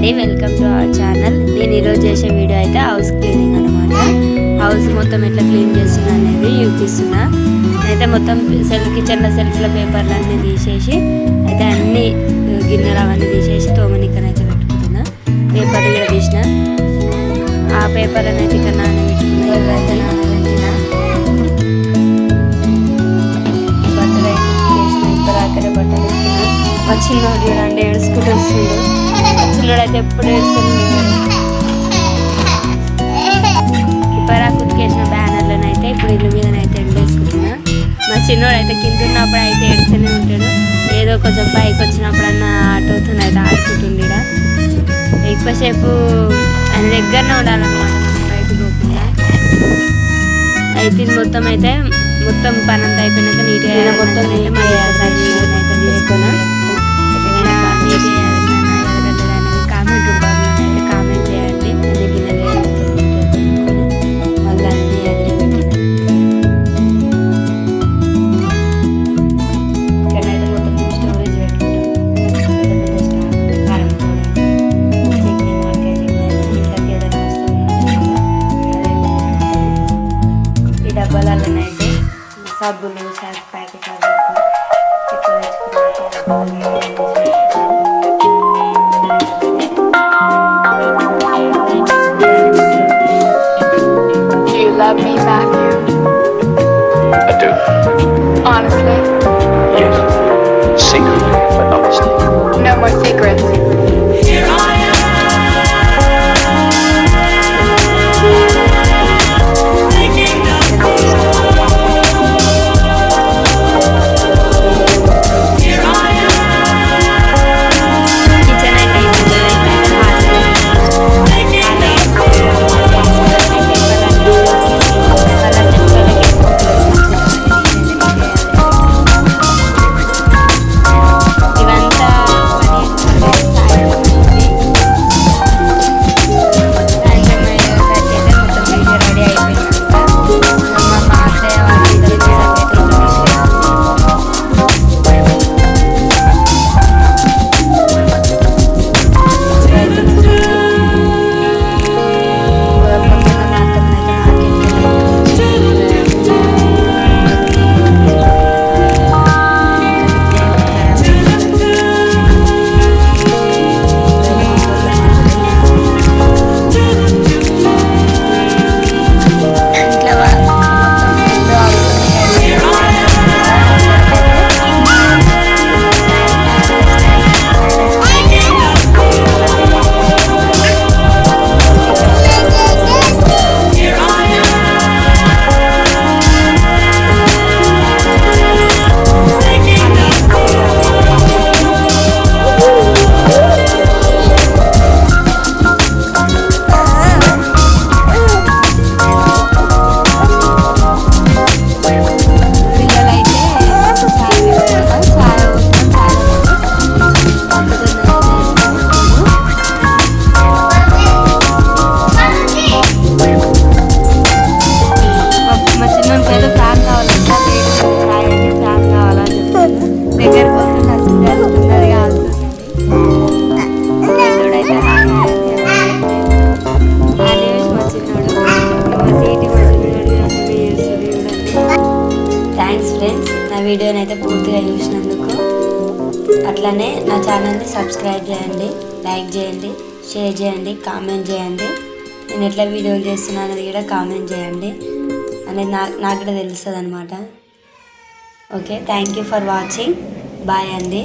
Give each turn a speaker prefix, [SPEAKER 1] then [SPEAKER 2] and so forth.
[SPEAKER 1] అండి, welcome to our channel. నేను ఈరోజు చేసే వీడియో అయితే హౌస్ క్లీనింగ్ అనమాట. హౌస్ మొత్తం ఎట్లా క్లీన్ చేస్తున్నా అనేది చూపిస్తున్నా. అయితే మొత్తం కిచెన్లో సెల్ఫ్ల పేపర్లు అన్నీ తీసేసి అయితే అన్ని గిన్నెలు అవన్నీ తీసేసి తోమనికనైతే పెట్టుకుంటున్నా. పేపర్లు కూడా తీసిన, ఆ పేపర్లను అయితే ఇక్కడ నానబెట్టుకున్నా. అయితే నానబెట్టిన బట్టలు అయితే వేసిన, ఇప్పుడు అక్కడే బట్టలు ఎక్కిన. మా చిన్నోడు చూడండి ఏడుచుకుంటూ వస్తుండు. చిన్నోడు అయితే ఎప్పుడు ఏడుస్తుంది. ఇప్పుడు కుట్టుకేసిన బ్యానర్లను అయితే ఇప్పుడు ఇల్లు మీదనైతే ఎండేసుకుంటున్నా. మా చిన్నోడు అయితే కింద ఉన్నప్పుడు అయితే ఏడుస్తూనే ఉంటాడు. ఏదో కొంచెం పైకి వచ్చినప్పుడన్నా ఆటోతో అయితే ఆడుకుంటుండే. ఎక్కువసేపు ఆయన దగ్గరనే ఉండాలన్నమాట, బయటకు పోకుండా. అయితే మొత్తం పని అంతా అయిపోయినాక నీట్గా మొత్తం అయితే మళ్ళీ అయితే తీసుకున్నా. కామెంట్ రూపంలో అయితే కామెంట్ చేయండి. అదే గిన్నెలు మళ్ళీ అన్నీ అదిరిపెట్టిన. ఇక్కడైతే మొత్తం స్టోరేజ్ పెట్టుకుంటాం. కారం పొడి, చట్నీ, మామిడికాయ చట్నీ, ఇట్లా ఏదైనా వస్తువులు ఈ డబ్బాలలోనైతే సబ్బులు, సర్ఫ్ ప్యాకెట్ ఎక్కువ తెచ్చుకున్నాం.
[SPEAKER 2] Love me, Matthew?
[SPEAKER 3] I do.
[SPEAKER 2] Honestly?
[SPEAKER 3] Yes. Secretly, but honestly.
[SPEAKER 2] No more secrets.
[SPEAKER 4] Here I am, making up Here I am,
[SPEAKER 1] kitchen అయితే నా వీడియోని అయితే పూర్తిగా చూసినందుకు. అట్లానే నా ఛానల్ని సబ్స్క్రైబ్ చేయండి, లైక్ చేయండి, షేర్ చేయండి, కామెంట్ చేయండి. నేను ఎట్లా వీడియోలు చేస్తున్నా అనేది కూడా కామెంట్ చేయండి. అనేది నాకు కూడా తెలుస్తుంది అనమాట. Okay, thank you for watching. Bye అండి.